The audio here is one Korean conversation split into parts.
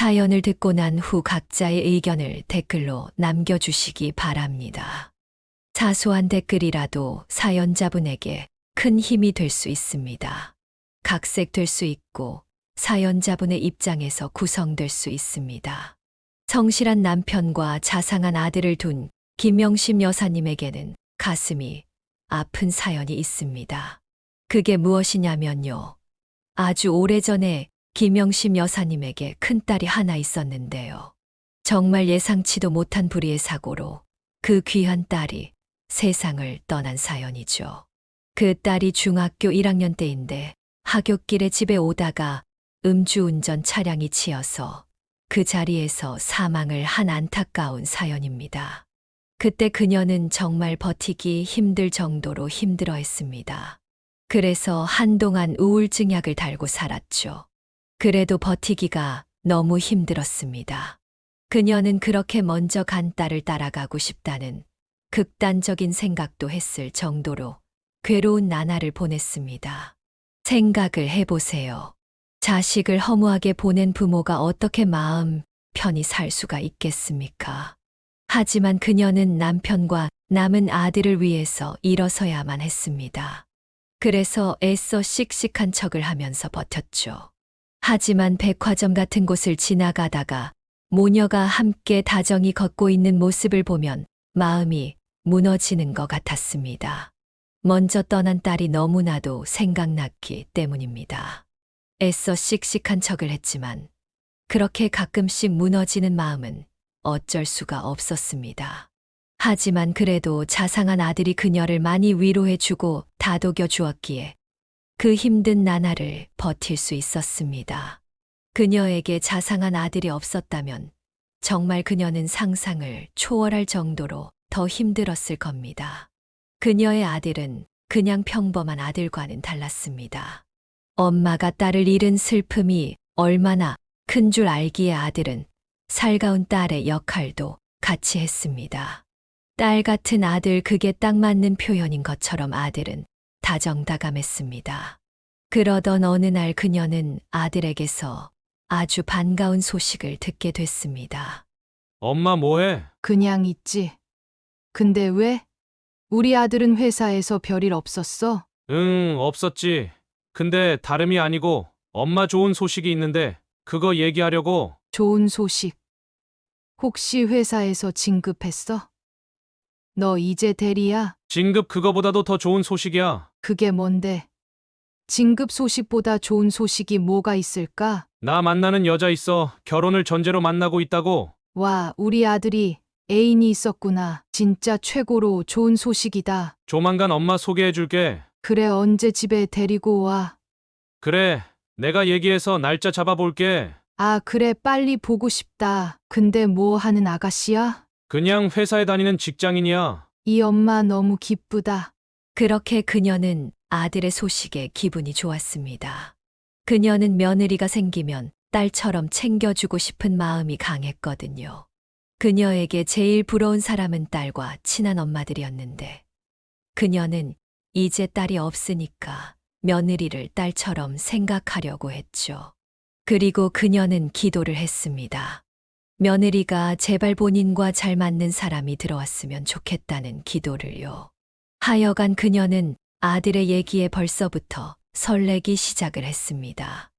사연을 듣고 난 후 각자의 의견을 댓글로 남겨주시기 바랍니다. 사소한 댓글이라도 사연자분에게 큰 힘이 될 수 있습니다. 각색될 수 있고 사연자분의 입장에서 구성될 수 있습니다. 성실한 남편과 자상한 아들을 둔 김영심 여사님에게는 가슴이 아픈 사연이 있습니다. 그게 무엇이냐면요. 아주 오래전에 김영심 여사님에게 큰딸이 하나 있었는데요. 정말 예상치도 못한 불의의 사고로 그 귀한 딸이 세상을 떠난 사연이죠. 그 딸이 중학교 1학년 때인데 하굣길에 집에 오다가 음주운전 차량이 치여서 그 자리에서 사망을 한 안타까운 사연입니다. 그때 그녀는 정말 버티기 힘들 정도로 힘들어했습니다. 그래서 한동안 우울증 약을 달고 살았죠. 그래도 버티기가 너무 힘들었습니다. 그녀는 그렇게 먼저 간 딸을 따라가고 싶다는 극단적인 생각도 했을 정도로 괴로운 나날을 보냈습니다. 생각을 해보세요. 자식을 허무하게 보낸 부모가 어떻게 마음 편히 살 수가 있겠습니까? 하지만 그녀는 남편과 남은 아들을 위해서 일어서야만 했습니다. 그래서 애써 씩씩한 척을 하면서 버텼죠. 하지만 백화점 같은 곳을 지나가다가 모녀가 함께 다정히 걷고 있는 모습을 보면 마음이 무너지는 것 같았습니다. 먼저 떠난 딸이 너무나도 생각났기 때문입니다. 애써 씩씩한 척을 했지만 그렇게 가끔씩 무너지는 마음은 어쩔 수가 없었습니다. 하지만 그래도 자상한 아들이 그녀를 많이 위로해주고 다독여 주었기에 그 힘든 나날을 버틸 수 있었습니다. 그녀에게 자상한 아들이 없었다면 정말 그녀는 상상을 초월할 정도로 더 힘들었을 겁니다. 그녀의 아들은 그냥 평범한 아들과는 달랐습니다. 엄마가 딸을 잃은 슬픔이 얼마나 큰 줄 알기에 아들은 살가운 딸의 역할도 같이 했습니다. 딸 같은 아들, 그게 딱 맞는 표현인 것처럼 아들은 다정다감했습니다. 그러던 어느 날 그녀는 아들에게서 아주 반가운 소식을 듣게 됐습니다. 엄마 뭐해? 그냥 있지. 근데 왜? 우리 아들은 회사에서 별일 없었어? 응, 없었지. 근데 다름이 아니고 엄마 좋은 소식이 있는데 그거 얘기하려고. 좋은 소식. 혹시 회사에서 진급했어? 너 이제 대리야? 진급 그거보다도 더 좋은 소식이야. 그게 뭔데? 진급 소식보다 좋은 소식이 뭐가 있을까? 나 만나는 여자 있어. 결혼을 전제로 만나고 있다고. 와, 우리 아들이 애인이 있었구나. 진짜 최고로 좋은 소식이다. 조만간 엄마 소개해 줄게. 그래, 언제 집에 데리고 와? 그래, 내가 얘기해서 날짜 잡아볼게. 아, 그래, 빨리 보고 싶다. 근데 뭐 하는 아가씨야? 그냥 회사에 다니는 직장인이야. 이 엄마 너무 기쁘다. 그렇게 그녀는 아들의 소식에 기분이 좋았습니다. 그녀는 며느리가 생기면 딸처럼 챙겨주고 싶은 마음이 강했거든요. 그녀에게 제일 부러운 사람은 딸과 친한 엄마들이었는데 그녀는 이제 딸이 없으니까 며느리를 딸처럼 생각하려고 했죠. 그리고 그녀는 기도를 했습니다. 며느리가 제발 본인과 잘 맞는 사람이 들어왔으면 좋겠다는 기도를요. 하여간 그녀는 아들의 얘기에 벌써부터 설레기 시작을 했습니다.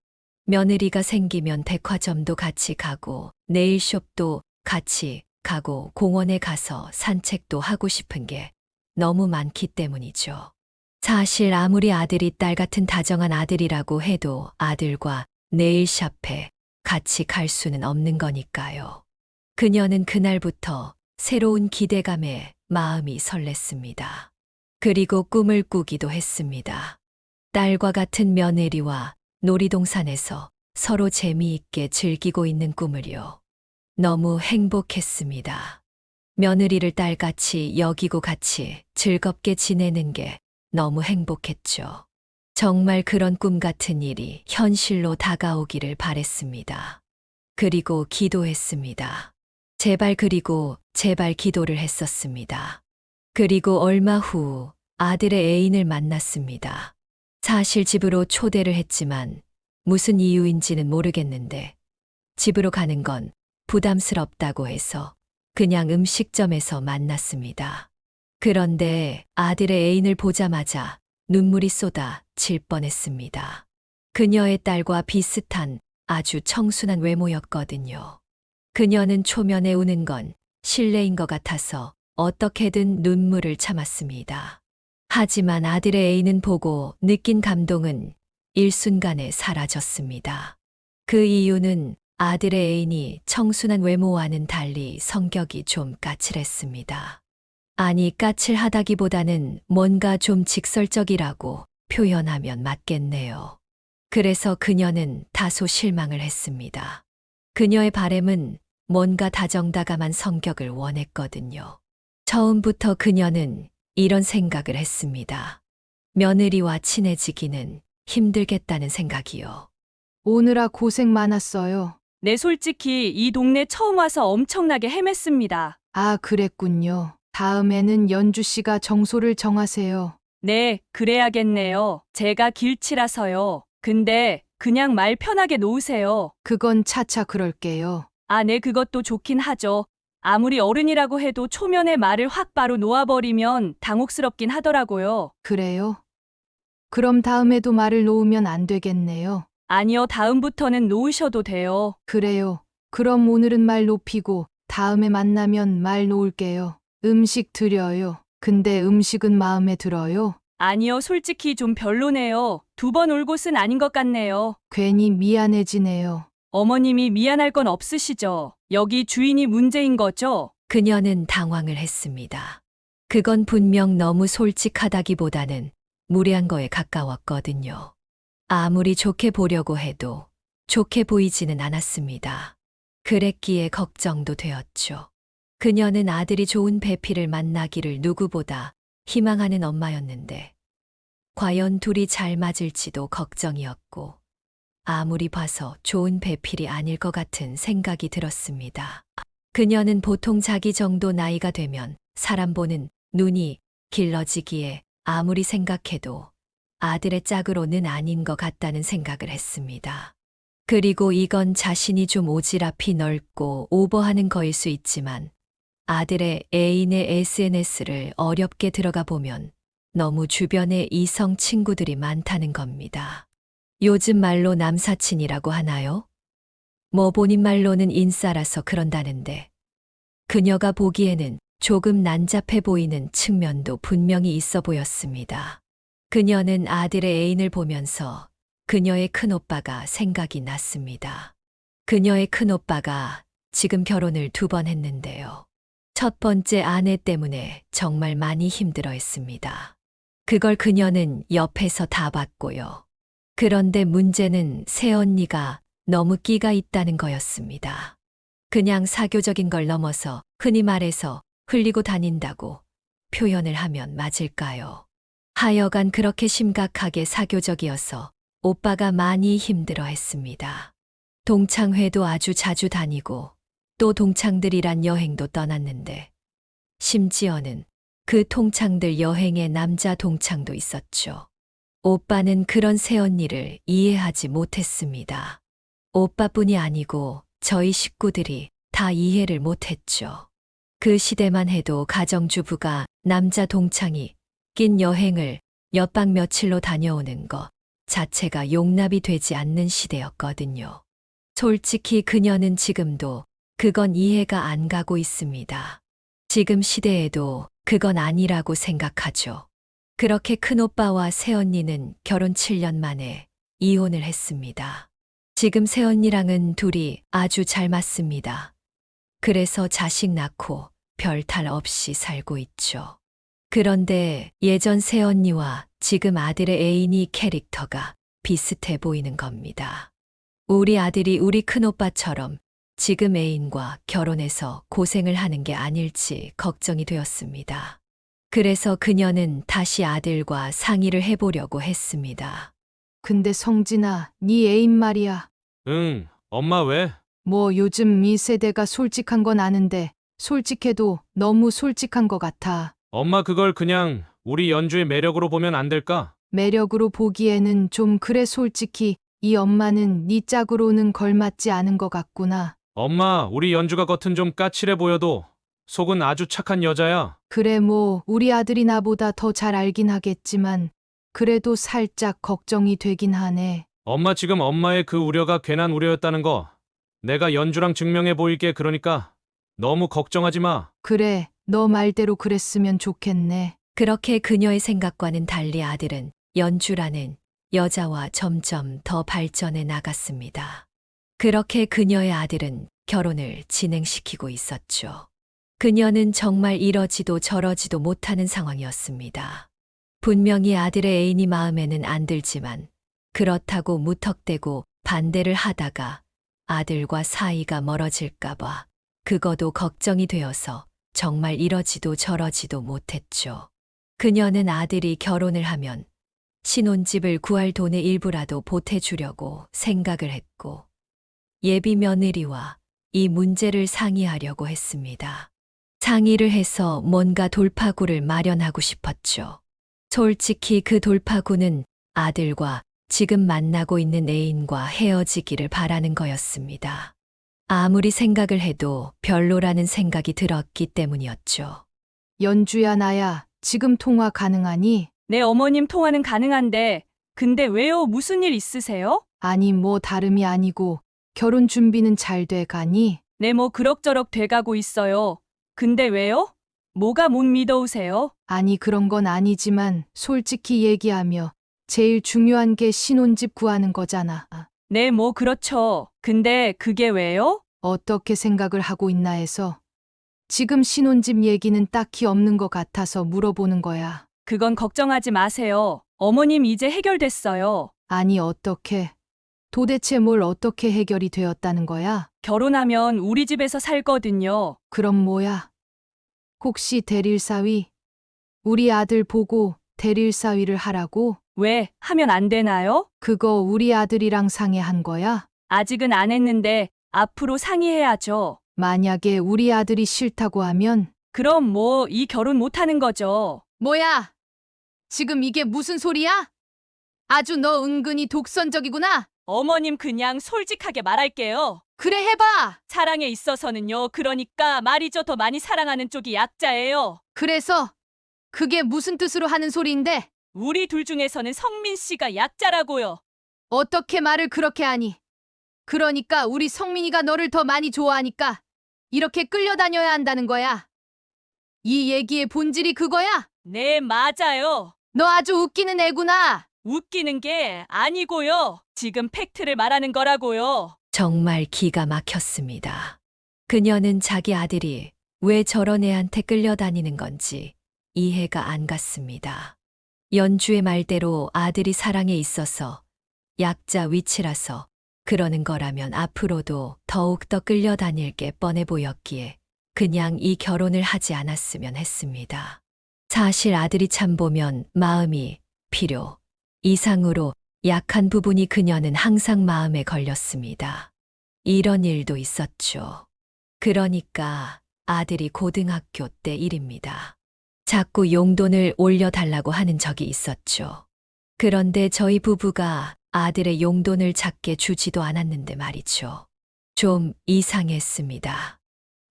며느리가 생기면 백화점도 같이 가고 네일숍도 같이 가고 공원에 가서 산책도 하고 싶은 게 너무 많기 때문이죠. 사실 아무리 아들이 딸 같은 다정한 아들이라고 해도 아들과 네일샵에 같이 갈 수는 없는 거니까요. 그녀는 그날부터 새로운 기대감에 마음이 설렜습니다. 그리고 꿈을 꾸기도 했습니다. 딸과 같은 며느리와 놀이동산에서 서로 재미있게 즐기고 있는 꿈을요. 너무 행복했습니다. 며느리를 딸같이 여기고 같이 즐겁게 지내는 게 너무 행복했죠. 정말 그런 꿈 같은 일이 현실로 다가오기를 바랬습니다. 그리고 기도했습니다. 그리고 제발 기도를 했었습니다. 그리고 얼마 후 아들의 애인을 만났습니다. 사실 집으로 초대를 했지만 무슨 이유인지는 모르겠는데 집으로 가는 건 부담스럽다고 해서 그냥 음식점에서 만났습니다. 그런데 아들의 애인을 보자마자 눈물이 쏟아질 뻔했습니다. 그녀의 딸과 비슷한 아주 청순한 외모였거든요. 그녀는 초면에 우는 건 실례인 것 같아서 어떻게든 눈물을 참았습니다. 하지만 아들의 애인은 보고 느낀 감동은 일순간에 사라졌습니다. 그 이유는 아들의 애인이 청순한 외모와는 달리 성격이 좀 까칠했습니다. 아니, 까칠하다기보다는 뭔가 좀 직설적이라고 표현하면 맞겠네요. 그래서 그녀는 다소 실망을 했습니다. 그녀의 바램은 뭔가 다정다감한 성격을 원했거든요. 처음부터 그녀는 이런 생각을 했습니다. 며느리와 친해지기는 힘들겠다는 생각이요. 오느라 고생 많았어요. 네, 솔직히 이 동네 처음 와서 엄청나게 헤맸습니다. 아, 그랬군요. 다음에는 연주 씨가 정소를 정하세요. 네, 그래야겠네요. 제가 길치라서요. 근데 그냥 말 편하게 놓으세요. 그건 차차 그럴게요. 아, 네, 그것도 좋긴 하죠. 아무리 어른이라고 해도 초면에 말을 확 바로 놓아버리면 당혹스럽긴 하더라고요. 그래요? 그럼 다음에도 말을 놓으면 안 되겠네요. 아니요, 다음부터는 놓으셔도 돼요. 그래요. 그럼 오늘은 말 높이고 다음에 만나면 말 놓을게요. 음식 드려요. 근데 음식은 마음에 들어요? 아니요, 솔직히 좀 별로네요. 2번 올 곳은 아닌 것 같네요. 괜히 미안해지네요. 어머님이 미안할 건 없으시죠? 여기 주인이 문제인 거죠? 그녀는 당황을 했습니다. 그건 분명 너무 솔직하다기보다는 무례한 거에 가까웠거든요. 아무리 좋게 보려고 해도 좋게 보이지는 않았습니다. 그랬기에 걱정도 되었죠. 그녀는 아들이 좋은 배필을 만나기를 누구보다 희망하는 엄마였는데, 과연 둘이 잘 맞을지도 걱정이었고, 아무리 봐서 좋은 배필이 아닐 것 같은 생각이 들었습니다. 그녀는 보통 자기 정도 나이가 되면 사람 보는 눈이 길러지기에 아무리 생각해도 아들의 짝으로는 아닌 것 같다는 생각을 했습니다. 그리고 이건 자신이 좀 오지랖이 넓고 오버하는 거일 수 있지만 아들의 애인의 SNS를 어렵게 들어가 보면 너무 주변에 이성 친구들이 많다는 겁니다. 요즘 말로 남사친이라고 하나요? 뭐 본인 말로는 인싸라서 그런다는데 그녀가 보기에는 조금 난잡해 보이는 측면도 분명히 있어 보였습니다. 그녀는 아들의 애인을 보면서 그녀의 큰오빠가 생각이 났습니다. 그녀의 큰오빠가 지금 결혼을 2번 했는데요. 첫 번째 아내 때문에 정말 많이 힘들어 했습니다. 그걸 그녀는 옆에서 다 봤고요. 그런데 문제는 새언니가 너무 끼가 있다는 거였습니다. 그냥 사교적인 걸 넘어서 흔히 말해서 흘리고 다닌다고 표현을 하면 맞을까요? 하여간 그렇게 심각하게 사교적이어서 오빠가 많이 힘들어 했습니다. 동창회도 아주 자주 다니고 또 동창들이란 여행도 떠났는데 심지어는 그 동창들 여행에 남자 동창도 있었죠. 오빠는 그런 새언니를 이해하지 못했습니다. 오빠뿐이 아니고 저희 식구들이 다 이해를 못했죠. 그 시대만 해도 가정주부가 남자 동창이 낀 여행을 몇 박 며칠로 다녀오는 것 자체가 용납이 되지 않는 시대였거든요. 솔직히 그녀는 지금도 그건 이해가 안 가고 있습니다. 지금 시대에도 그건 아니라고 생각하죠. 그렇게 큰오빠와 새언니는 결혼 7년 만에 이혼을 했습니다. 지금 새언니랑은 둘이 아주 잘 맞습니다. 그래서 자식 낳고 별 탈 없이 살고 있죠. 그런데 예전 새언니와 지금 아들의 애인이 캐릭터가 비슷해 보이는 겁니다. 우리 아들이 우리 큰오빠처럼 지금 애인과 결혼해서 고생을 하는 게 아닐지 걱정이 되었습니다. 그래서 그녀는 다시 아들과 상의를 해보려고 했습니다. 근데 성진아, 네 애인 말이야. 응, 엄마 왜? 뭐 요즘 이 세대가 솔직한 건 아는데 솔직해도 너무 솔직한 것 같아. 엄마 그걸 그냥 우리 연주의 매력으로 보면 안 될까? 매력으로 보기에는 좀 그래. 솔직히 이 엄마는 네 짝으로는 걸맞지 않은 것 같구나. 엄마, 우리 연주가 겉은 좀 까칠해 보여도 속은 아주 착한 여자야. 그래 뭐 우리 아들이 나보다 더 잘 알긴 하겠지만 그래도 살짝 걱정이 되긴 하네. 엄마 지금 엄마의 그 우려가 괜한 우려였다는 거 내가 연주랑 증명해 보일게. 그러니까 너무 걱정하지 마. 그래, 너 말대로 그랬으면 좋겠네. 그렇게 그녀의 생각과는 달리 아들은 연주라는 여자와 점점 더 발전해 나갔습니다. 그렇게 그녀의 아들은 결혼을 진행시키고 있었죠. 그녀는 정말 이러지도 저러지도 못하는 상황이었습니다. 분명히 아들의 애인이 마음에는 안 들지만 그렇다고 무턱대고 반대를 하다가 아들과 사이가 멀어질까봐 그거도 걱정이 되어서 정말 이러지도 저러지도 못했죠. 그녀는 아들이 결혼을 하면 신혼집을 구할 돈의 일부라도 보태주려고 생각을 했고 예비 며느리와 이 문제를 상의하려고 했습니다. 상의를 해서 뭔가 돌파구를 마련하고 싶었죠. 솔직히 그 돌파구는 아들과 지금 만나고 있는 애인과 헤어지기를 바라는 거였습니다. 아무리 생각을 해도 별로라는 생각이 들었기 때문이었죠. 연주야 나야, 지금 통화 가능하니? 네, 어머님 통화는 가능한데, 근데 왜요? 무슨 일 있으세요? 아니 뭐 다름이 아니고 결혼 준비는 잘 돼 가니? 네, 뭐 그럭저럭 돼가고 있어요. 근데 왜요? 뭐가 못 믿어오세요? 아니 그런 건 아니지만 솔직히 얘기하며 제일 중요한 게 신혼집 구하는 거잖아. 네, 뭐 그렇죠. 근데 그게 왜요? 어떻게 생각을 하고 있나 해서 지금 신혼집 얘기는 딱히 없는 것 같아서 물어보는 거야. 그건 걱정하지 마세요. 어머님 이제 해결됐어요. 아니 어떻게? 도대체 뭘 어떻게 해결이 되었다는 거야? 결혼하면 우리 집에서 살거든요. 그럼 뭐야? 혹시 대릴사위? 우리 아들 보고 대릴사위를 하라고? 왜? 하면 안 되나요? 그거 우리 아들이랑 상의한 거야? 아직은 안 했는데 앞으로 상의해야죠. 만약에 우리 아들이 싫다고 하면? 그럼 뭐 이 결혼 못 하는 거죠. 뭐야? 지금 이게 무슨 소리야? 아주 너 은근히 독선적이구나. 어머님 그냥 솔직하게 말할게요. 그래 해봐. 사랑에 있어서는요. 그러니까 말이죠. 더 많이 사랑하는 쪽이 약자예요. 그래서 그게 무슨 뜻으로 하는 소리인데? 우리 둘 중에서는 성민 씨가 약자라고요. 어떻게 말을 그렇게 하니? 그러니까 우리 성민이가 너를 더 많이 좋아하니까 이렇게 끌려다녀야 한다는 거야. 이 얘기의 본질이 그거야? 네, 맞아요. 너 아주 웃기는 애구나. 웃기는 게 아니고요. 지금 팩트를 말하는 거라고요. 정말 기가 막혔습니다. 그녀는 자기 아들이 왜 저런 애한테 끌려다니는 건지 이해가 안 갔습니다. 연주의 말대로 아들이 사랑에 있어서 약자 위치라서 그러는 거라면 앞으로도 더욱더 끌려다닐 게 뻔해 보였기에 그냥 이 결혼을 하지 않았으면 했습니다. 사실 아들이 참 보면 마음이 필요 이상으로 약한 부분이 그녀는 항상 마음에 걸렸습니다. 이런 일도 있었죠. 그러니까 아들이 고등학교 때 일입니다. 자꾸 용돈을 올려달라고 하는 적이 있었죠. 그런데 저희 부부가 아들의 용돈을 작게 주지도 않았는데 말이죠. 좀 이상했습니다.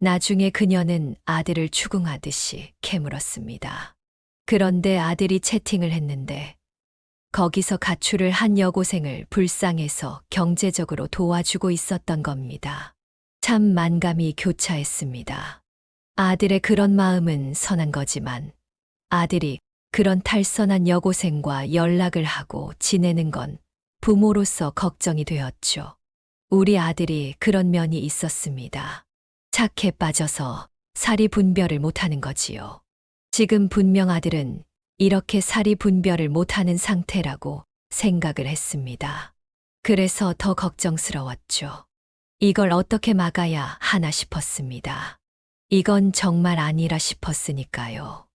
나중에 그녀는 아들을 추궁하듯이 캐물었습니다. 그런데 아들이 채팅을 했는데 거기서 가출을 한 여고생을 불쌍해서 경제적으로 도와주고 있었던 겁니다. 참 만감이 교차했습니다. 아들의 그런 마음은 선한 거지만 아들이 그런 탈선한 여고생과 연락을 하고 지내는 건 부모로서 걱정이 되었죠. 우리 아들이 그런 면이 있었습니다. 착해 빠져서 사리 분별을 못하는 거지요. 지금 분명 아들은 이렇게 사리 분별을 못하는 상태라고 생각을 했습니다. 그래서 더 걱정스러웠죠. 이걸 어떻게 막아야 하나 싶었습니다. 이건 정말 아니라 싶었으니까요.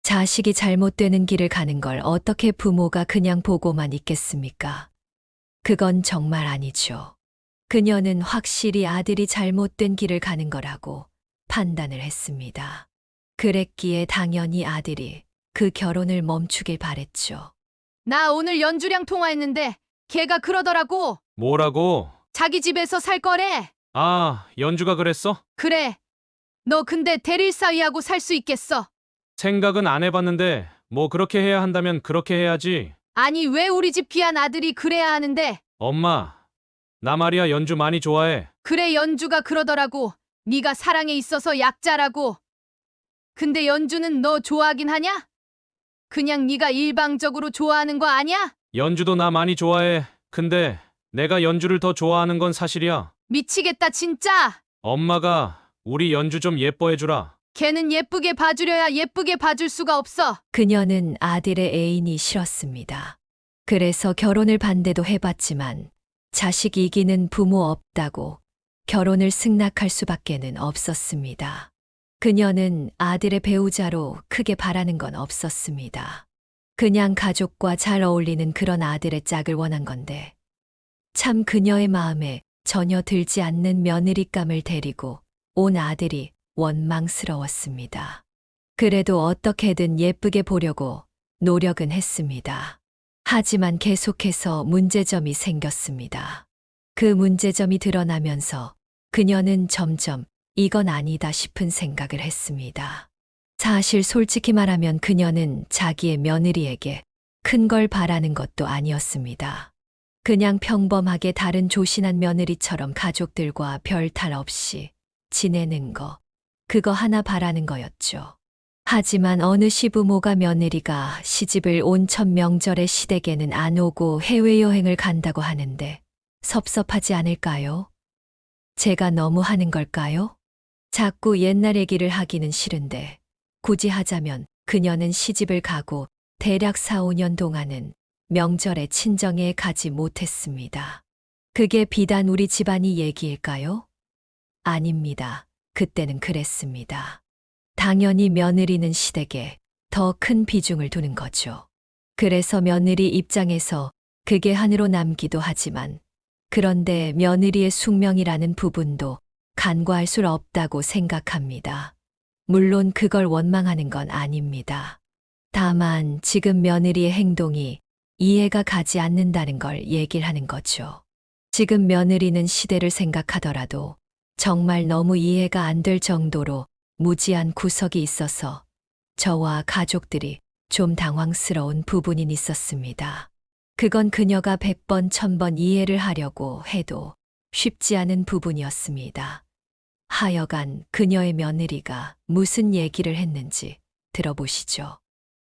자식이 잘못되는 길을 가는 걸 어떻게 부모가 그냥 보고만 있겠습니까? 그건 정말 아니죠. 그녀는 확실히 아들이 잘못된 길을 가는 거라고 판단을 했습니다. 그랬기에 당연히 아들이 그 결혼을 멈추길 바랬죠. 나 오늘 연주랑 통화했는데 걔가 그러더라고. 뭐라고? 자기 집에서 살 거래. 아, 연주가 그랬어? 그래. 너 근데 대릴 사위하고 살 수 있겠어? 생각은 안 해봤는데 뭐 그렇게 해야 한다면 그렇게 해야지. 아니 왜 우리 집 귀한 아들이 그래야 하는데? 엄마, 나 말이야 연주 많이 좋아해. 그래 연주가 그러더라고. 네가 사랑에 있어서 약자라고. 근데 연주는 너 좋아하긴 하냐? 그냥 네가 일방적으로 좋아하는 거 아니야? 연주도 나 많이 좋아해. 근데 내가 연주를 더 좋아하는 건 사실이야. 미치겠다 진짜. 엄마가 우리 연주 좀 예뻐해주라. 걔는 예쁘게 봐주려야 예쁘게 봐줄 수가 없어. 그녀는 아들의 애인이 싫었습니다. 그래서 결혼을 반대도 해봤지만 자식 이기는 부모 없다고 결혼을 승낙할 수밖에는 없었습니다. 그녀는 아들의 배우자로 크게 바라는 건 없었습니다. 그냥 가족과 잘 어울리는 그런 아들의 짝을 원한 건데 참 그녀의 마음에 전혀 들지 않는 며느리감을 데리고 온 아들이 원망스러웠습니다. 그래도 어떻게든 예쁘게 보려고 노력은 했습니다. 하지만 계속해서 문제점이 생겼습니다. 그 문제점이 드러나면서 그녀는 점점 이건 아니다 싶은 생각을 했습니다. 사실 솔직히 말하면 그녀는 자기의 며느리에게 큰 걸 바라는 것도 아니었습니다. 그냥 평범하게 다른 조신한 며느리처럼 가족들과 별 탈 없이 지내는 거, 그거 하나 바라는 거였죠. 하지만 어느 시부모가 며느리가 시집을 온 첫 명절에 시댁에는 안 오고 해외여행을 간다고 하는데 섭섭하지 않을까요? 제가 너무 하는 걸까요? 자꾸 옛날 얘기를 하기는 싫은데 굳이 하자면 그녀는 시집을 가고 대략 4, 5년 동안은 명절에 친정에 가지 못했습니다. 그게 비단 우리 집안이 얘기일까요? 아닙니다. 그때는 그랬습니다. 당연히 며느리는 시댁에 더 큰 비중을 두는 거죠. 그래서 며느리 입장에서 그게 한으로 남기도 하지만 그런데 며느리의 숙명이라는 부분도 간과할 수 없다고 생각합니다. 물론 그걸 원망하는 건 아닙니다. 다만 지금 며느리의 행동이 이해가 가지 않는다는 걸 얘기를 하는 거죠. 지금 며느리는 시대를 생각하더라도 정말 너무 이해가 안 될 정도로 무지한 구석이 있어서 저와 가족들이 좀 당황스러운 부분이 있었습니다. 그건 그녀가 100번, 1000번 이해를 하려고 해도 쉽지 않은 부분이었습니다. 하여간 그녀의 며느리가 무슨 얘기를 했는지 들어보시죠.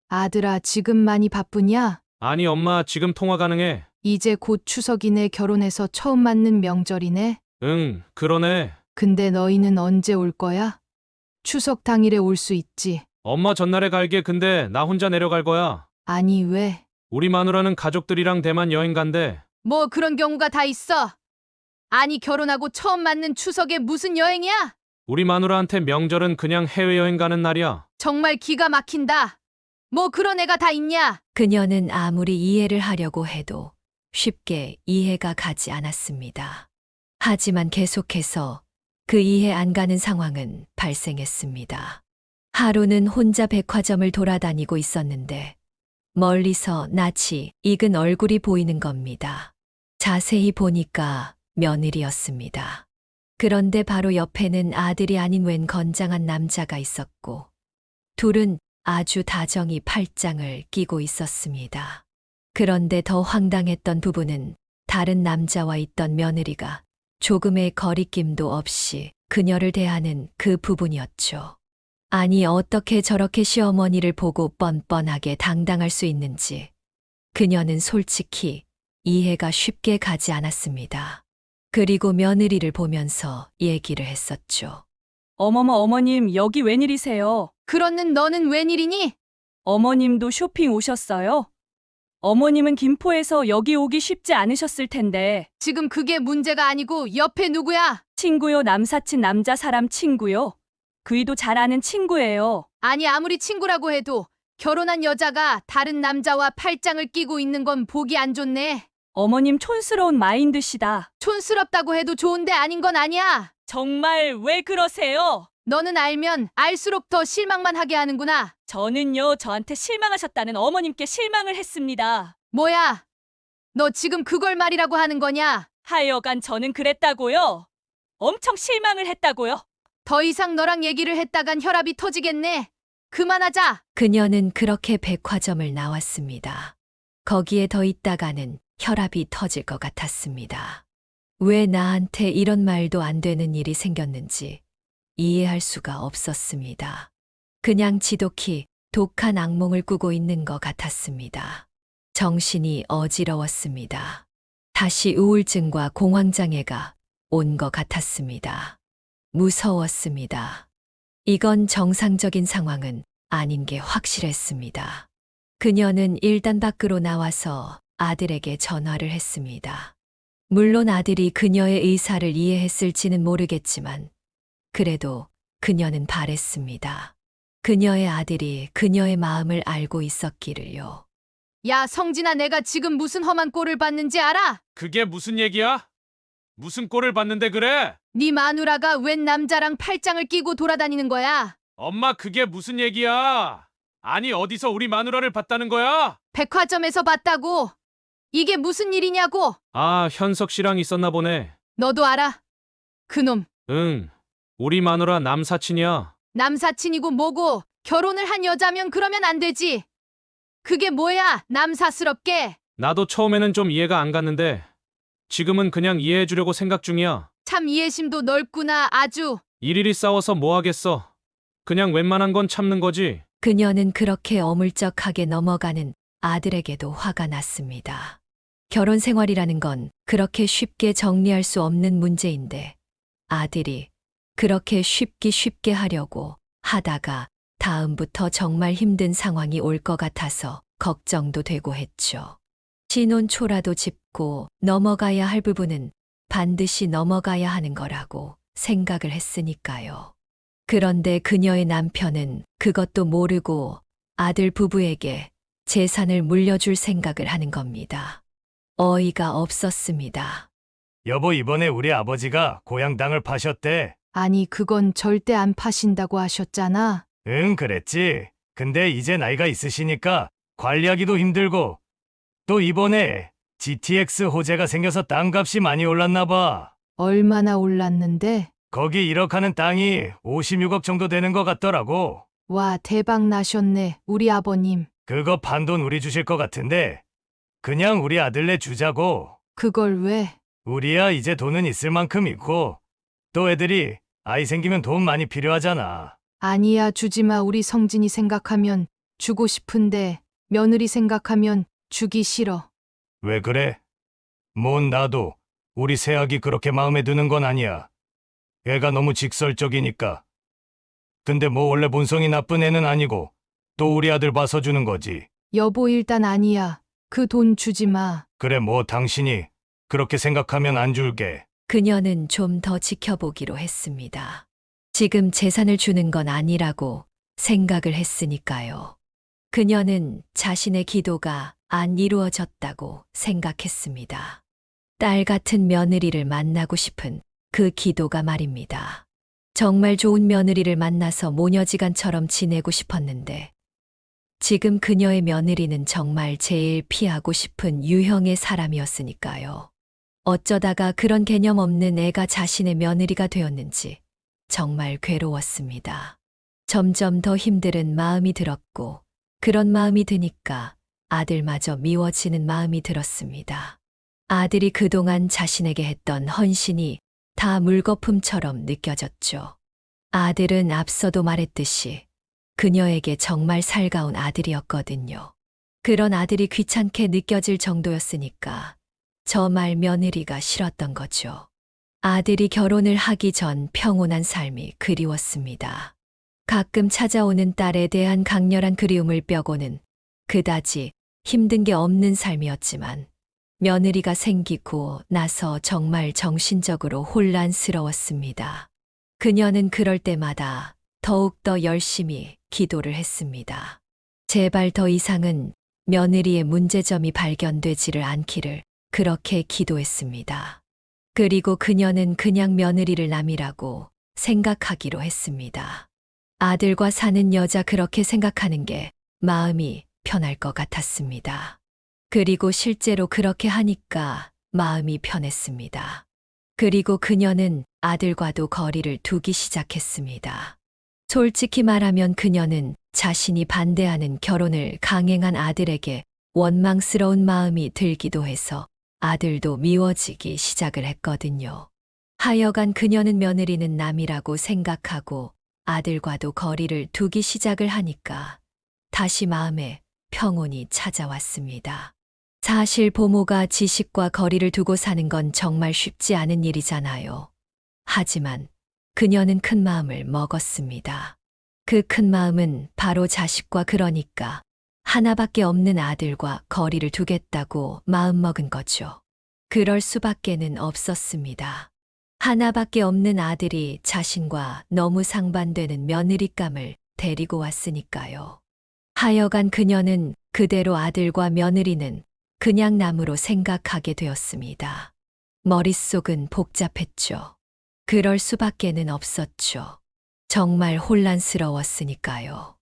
아들아 지금 많이 바쁘냐? 아니 엄마 지금 통화 가능해. 이제 곧 추석이네. 결혼해서 처음 맞는 명절이네. 응, 그러네. 근데 너희는 언제 올 거야? 추석 당일에 올 수 있지. 엄마 전날에 갈게. 근데 나 혼자 내려갈 거야. 아니 왜? 우리 마누라는 가족들이랑 대만 여행 간대. 뭐 그런 경우가 다 있어. 아니 결혼하고 처음 맞는 추석에 무슨 여행이야? 우리 마누라한테 명절은 그냥 해외여행 가는 날이야. 정말 기가 막힌다. 뭐 그런 애가 다 있냐? 그녀는 아무리 이해를 하려고 해도 쉽게 이해가 가지 않았습니다. 하지만 계속해서 그 이해 안 가는 상황은 발생했습니다. 하루는 혼자 백화점을 돌아다니고 있었는데 멀리서 낯이 익은 얼굴이 보이는 겁니다. 자세히 보니까 며느리였습니다. 그런데 바로 옆에는 아들이 아닌 웬 건장한 남자가 있었고 둘은 아주 다정히 팔짱을 끼고 있었습니다. 그런데 더 황당했던 부분은 다른 남자와 있던 며느리가 조금의 거리낌도 없이 그녀를 대하는 그 부분이었죠. 아니 어떻게 저렇게 시어머니를 보고 뻔뻔하게 당당할 수 있는지 그녀는 솔직히 이해가 쉽게 가지 않았습니다. 그리고 며느리를 보면서 얘기를 했었죠. 어머머 어머님 여기 웬일이세요? 그렇는 너는 웬일이니? 어머님도 쇼핑 오셨어요? 어머님은 김포에서 여기 오기 쉽지 않으셨을 텐데. 지금 그게 문제가 아니고 옆에 누구야? 친구요, 남사친 남자 사람 친구요. 그이도 잘 아는 친구예요. 아니 아무리 친구라고 해도 결혼한 여자가 다른 남자와 팔짱을 끼고 있는 건 보기 안 좋네. 어머님 촌스러운 마인드시다. 촌스럽다고 해도 좋은데 아닌 건 아니야. 정말 왜 그러세요? 너는 알면 알수록 더 실망만 하게 하는구나. 저는요, 저한테 실망하셨다는 어머님께 실망을 했습니다. 뭐야? 너 지금 그걸 말이라고 하는 거냐? 하여간 저는 그랬다고요. 엄청 실망을 했다고요. 더 이상 너랑 얘기를 했다간 혈압이 터지겠네. 그만하자. 그녀는 그렇게 백화점을 나왔습니다. 거기에 더 있다가는 혈압이 터질 것 같았습니다. 왜 나한테 이런 말도 안 되는 일이 생겼는지 이해할 수가 없었습니다. 그냥 지독히 독한 악몽을 꾸고 있는 것 같았습니다. 정신이 어지러웠습니다. 다시 우울증과 공황장애가 온 것 같았습니다. 무서웠습니다. 이건 정상적인 상황은 아닌 게 확실했습니다. 그녀는 일단 밖으로 나와서 아들에게 전화를 했습니다. 물론 아들이 그녀의 의사를 이해했을지는 모르겠지만 그래도 그녀는 바랬습니다. 그녀의 아들이 그녀의 마음을 알고 있었기를요. 야, 성진아, 내가 지금 무슨 험한 꼴을 봤는지 알아? 그게 무슨 얘기야? 무슨 꼴을 봤는데 그래? 네 마누라가 웬 남자랑 팔짱을 끼고 돌아다니는 거야. 엄마 그게 무슨 얘기야? 아니 어디서 우리 마누라를 봤다는 거야? 백화점에서 봤다고. 이게 무슨 일이냐고. 아, 현석 씨랑 있었나 보네. 너도 알아? 그놈 응, 우리 마누라 남사친이야. 남사친이고 뭐고 결혼을 한 여자면 그러면 안 되지. 그게 뭐야, 남사스럽게. 나도 처음에는 좀 이해가 안 갔는데 지금은 그냥 이해해 주려고 생각 중이야. 참 이해심도 넓구나, 아주. 일일이 싸워서 뭐 하겠어. 그냥 웬만한 건 참는 거지. 그녀는 그렇게 어물쩍하게 넘어가는 아들에게도 화가 났습니다. 결혼 생활이라는 건 그렇게 쉽게 정리할 수 없는 문제인데 아들이 그렇게 쉽게 하려고 하다가 다음부터 정말 힘든 상황이 올 것 같아서 걱정도 되고 했죠. 신혼초라도 짚고 넘어가야 할 부분은 반드시 넘어가야 하는 거라고 생각을 했으니까요. 그런데 그녀의 남편은 그것도 모르고 아들 부부에게 재산을 물려줄 생각을 하는 겁니다. 어이가 없었습니다. 여보, 이번에 우리 아버지가 고향 땅을 파셨대. 아니, 그건 절대 안 파신다고 하셨잖아. 응, 그랬지. 근데 이제 나이가 있으시니까 관리하기도 힘들고 또 이번에 GTX 호재가 생겨서 땅값이 많이 올랐나 봐. 얼마나 올랐는데? 거기 1억 하는 땅이 56억 정도 되는 것 같더라고. 와, 대박 나셨네, 우리 아버님. 그거 판돈 우리 주실 것 같은데 그냥 우리 아들네 주자고. 그걸 왜? 우리야 이제 돈은 있을 만큼 있고 또 애들이 아이 생기면 돈 많이 필요하잖아. 아니야, 주지마. 우리 성진이 생각하면 주고 싶은데 며느리 생각하면 주기 싫어. 왜 그래? 뭔 나도 우리 새아기 그렇게 마음에 드는 건 아니야. 애가 너무 직설적이니까. 근데 뭐 원래 본성이 나쁜 애는 아니고 또 우리 아들 봐서 주는 거지. 여보, 일단 아니야. 그 돈 주지마. 그래 뭐 당신이 그렇게 생각하면 안 줄게. 그녀는 좀 더 지켜보기로 했습니다. 지금 재산을 주는 건 아니라고 생각을 했으니까요. 그녀는 자신의 기도가 안 이루어졌다고 생각했습니다. 딸 같은 며느리를 만나고 싶은 그 기도가 말입니다. 정말 좋은 며느리를 만나서 모녀지간처럼 지내고 싶었는데 지금 그녀의 며느리는 정말 제일 피하고 싶은 유형의 사람이었으니까요. 어쩌다가 그런 개념 없는 애가 자신의 며느리가 되었는지 정말 괴로웠습니다. 점점 더 힘든 마음이 들었고 그런 마음이 드니까 아들마저 미워지는 마음이 들었습니다. 아들이 그동안 자신에게 했던 헌신이 다 물거품처럼 느껴졌죠. 아들은 앞서도 말했듯이 그녀에게 정말 살가운 아들이었거든요. 그런 아들이 귀찮게 느껴질 정도였으니까 저 말 며느리가 싫었던 거죠. 아들이 결혼을 하기 전 평온한 삶이 그리웠습니다. 가끔 찾아오는 딸에 대한 강렬한 그리움을 뼈고는 그다지 힘든 게 없는 삶이었지만 며느리가 생기고 나서 정말 정신적으로 혼란스러웠습니다. 그녀는 그럴 때마다 더욱더 열심히 기도를 했습니다. 제발 더 이상은 며느리의 문제점이 발견되지를 않기를 그렇게 기도했습니다. 그리고 그녀는 그냥 며느리를 남이라고 생각하기로 했습니다. 아들과 사는 여자 그렇게 생각하는 게 마음이 편할 것 같았습니다. 그리고 실제로 그렇게 하니까 마음이 편했습니다. 그리고 그녀는 아들과도 거리를 두기 시작했습니다. 솔직히 말하면 그녀는 자신이 반대하는 결혼을 강행한 아들에게 원망스러운 마음이 들기도 해서 아들도 미워지기 시작을 했거든요. 하여간 그녀는 며느리는 남이라고 생각하고 아들과도 거리를 두기 시작을 하니까 다시 마음에 평온이 찾아왔습니다. 사실 보모가 지식과 거리를 두고 사는 건 정말 쉽지 않은 일이잖아요. 하지만 그녀는 큰 마음을 먹었습니다. 그 큰 마음은 바로 자식과 그러니까 하나밖에 없는 아들과 거리를 두겠다고 마음먹은 거죠. 그럴 수밖에는 없었습니다. 하나밖에 없는 아들이 자신과 너무 상반되는 며느리감을 데리고 왔으니까요. 하여간 그녀는 그대로 아들과 며느리는 그냥 남으로 생각하게 되었습니다. 머릿속은 복잡했죠. 그럴 수밖에는 없었죠. 정말 혼란스러웠으니까요.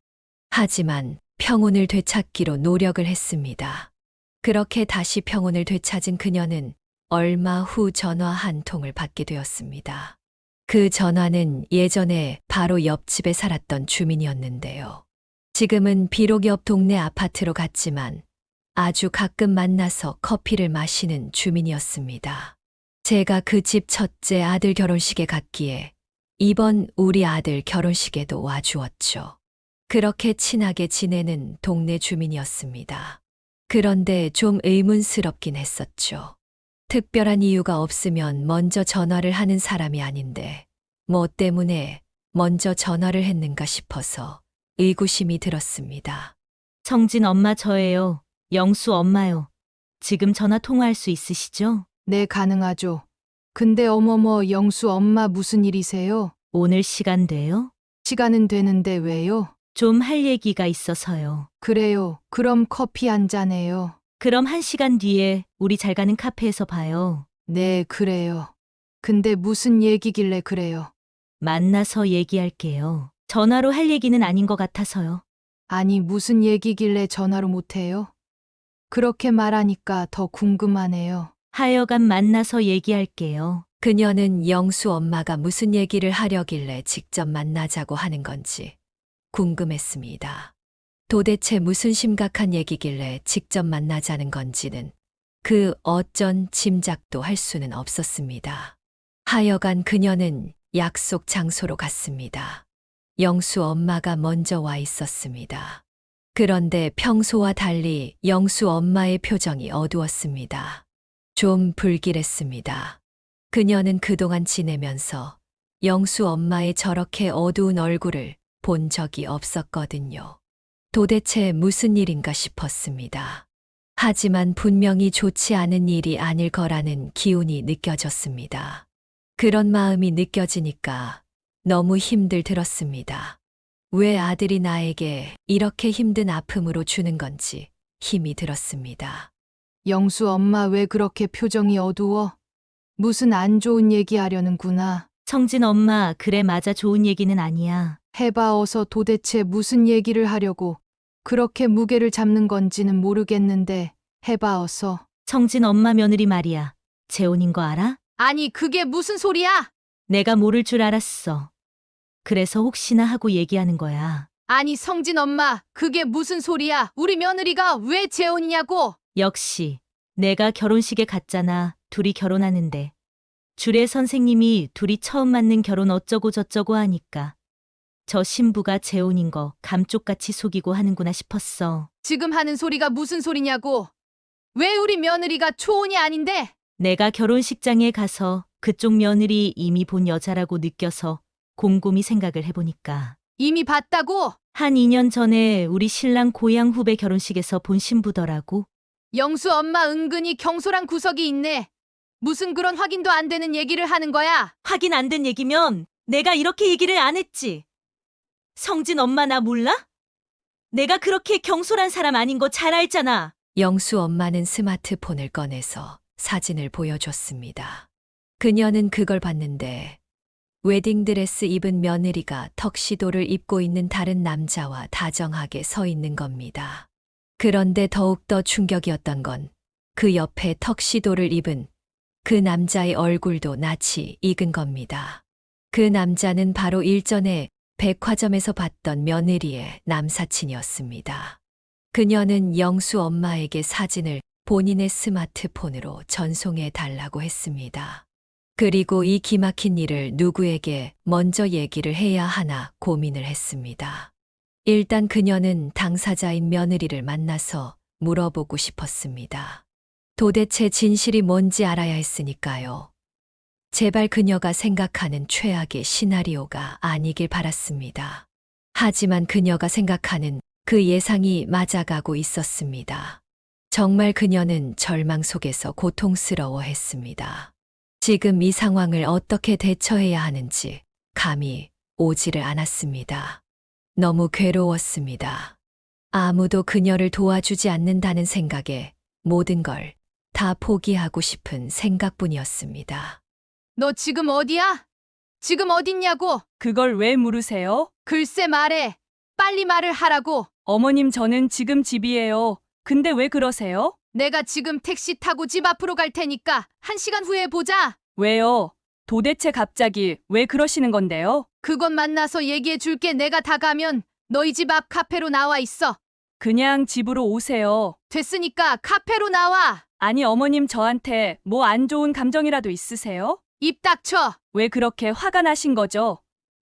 하지만 평온을 되찾기로 노력을 했습니다. 그렇게 다시 평온을 되찾은 그녀는 얼마 후 전화 한 통을 받게 되었습니다. 그 전화는 예전에 바로 옆집에 살았던 주민이었는데요. 지금은 비록 옆 동네 아파트로 갔지만 아주 가끔 만나서 커피를 마시는 주민이었습니다. 제가 그 집 첫째 아들 결혼식에 갔기에 이번 우리 아들 결혼식에도 와주었죠. 그렇게 친하게 지내는 동네 주민이었습니다. 그런데 좀 의문스럽긴 했었죠. 특별한 이유가 없으면 먼저 전화를 하는 사람이 아닌데 뭐 때문에 먼저 전화를 했는가 싶어서 의구심이 들었습니다. 성진 엄마 저예요. 영수 엄마요. 지금 전화 통화할 수 있으시죠? 네, 가능하죠. 근데 어머머, 영수 엄마 무슨 일이세요? 오늘 시간 돼요? 시간은 되는데 왜요? 좀 할 얘기가 있어서요. 그래요. 그럼 커피 한 잔해요. 그럼 1시간 뒤에 우리 잘 가는 카페에서 봐요. 네, 그래요. 근데 무슨 얘기길래 그래요? 만나서 얘기할게요. 전화로 할 얘기는 아닌 것 같아서요. 아니, 무슨 얘기길래 전화로 못해요? 그렇게 말하니까 더 궁금하네요. 하여간 만나서 얘기할게요. 그녀는 영수 엄마가 무슨 얘기를 하려길래 직접 만나자고 하는 건지 궁금했습니다. 도대체 무슨 심각한 얘기길래 직접 만나자는 건지는 그 어쩐 짐작도 할 수는 없었습니다. 하여간 그녀는 약속 장소로 갔습니다. 영수 엄마가 먼저 와 있었습니다. 그런데 평소와 달리 영수 엄마의 표정이 어두웠습니다. 좀 불길했습니다. 그녀는 그동안 지내면서 영수 엄마의 저렇게 어두운 얼굴을 본 적이 없었거든요. 도대체 무슨 일인가 싶었습니다. 하지만 분명히 좋지 않은 일이 아닐 거라는 기운이 느껴졌습니다. 그런 마음이 느껴지니까 너무 힘들었습니다. 왜 아들이 나에게 이렇게 힘든 아픔으로 주는 건지 힘이 들었습니다. 영수 엄마 왜 그렇게 표정이 어두워? 무슨 안 좋은 얘기 하려는구나. 성진 엄마, 그래 맞아 좋은 얘기는 아니야. 해봐 어서 도대체 무슨 얘기를 하려고 그렇게 무게를 잡는 건지는 모르겠는데 해봐 어서. 성진 엄마 며느리 말이야. 재혼인 거 알아? 아니 그게 무슨 소리야? 내가 모를 줄 알았어. 그래서 혹시나 하고 얘기하는 거야. 아니 성진 엄마 그게 무슨 소리야? 우리 며느리가 왜 재혼이냐고? 역시 내가 결혼식에 갔잖아. 둘이 결혼하는데. 주례 선생님이 둘이 처음 맞는 결혼 어쩌고 저쩌고 하니까 저 신부가 재혼인 거 감쪽같이 속이고 하는구나 싶었어. 지금 하는 소리가 무슨 소리냐고? 왜 우리 며느리가 초혼이 아닌데? 내가 결혼식장에 가서 그쪽 며느리 이미 본 여자라고 느껴서 곰곰이 생각을 해보니까 이미 봤다고? 한 2년 전에 우리 신랑 고향 후배 결혼식에서 본 신부더라고. 영수 엄마 은근히 경솔한 구석이 있네. 무슨 그런 확인도 안 되는 얘기를 하는 거야? 확인 안 된 얘기면 내가 이렇게 얘기를 안 했지. 성진 엄마 나 몰라? 내가 그렇게 경솔한 사람 아닌 거 잘 알잖아. 영수 엄마는 스마트폰을 꺼내서 사진을 보여줬습니다. 그녀는 그걸 봤는데 웨딩드레스 입은 며느리가 턱시도를 입고 있는 다른 남자와 다정하게 서 있는 겁니다. 그런데 더욱더 충격이었던 건 그 옆에 턱시도를 입은 그 남자의 얼굴도 낯이 익은 겁니다. 그 남자는 바로 일전에 백화점에서 봤던 며느리의 남사친이었습니다. 그녀는 영수 엄마에게 사진을 본인의 스마트폰으로 전송해 달라고 했습니다. 그리고 이 기막힌 일을 누구에게 먼저 얘기를 해야 하나 고민을 했습니다. 일단 그녀는 당사자인 며느리를 만나서 물어보고 싶었습니다. 도대체 진실이 뭔지 알아야 했으니까요. 제발 그녀가 생각하는 최악의 시나리오가 아니길 바랐습니다. 하지만 그녀가 생각하는 그 예상이 맞아가고 있었습니다. 정말 그녀는 절망 속에서 고통스러워했습니다. 지금 이 상황을 어떻게 대처해야 하는지 감이 오지를 않았습니다. 너무 괴로웠습니다. 아무도 그녀를 도와주지 않는다는 생각에 모든 걸 다 포기하고 싶은 생각뿐이었습니다. 너 지금 어디야? 지금 어딨냐고? 그걸 왜 물으세요? 글쎄 말해. 빨리 말을 하라고. 어머님, 저는 지금 집이에요. 근데 왜 그러세요? 내가 지금 택시 타고 집 앞으로 갈 테니까 1시간 후에 보자. 왜요? 도대체 갑자기 왜 그러시는 건데요? 그건 만나서 얘기해 줄게. 내가 다 가면 너희 집 앞 카페로 나와 있어. 그냥 집으로 오세요. 됐으니까 카페로 나와. 아니, 어머님, 저한테 뭐 안 좋은 감정이라도 있으세요? 입 닥쳐. 왜 그렇게 화가 나신 거죠?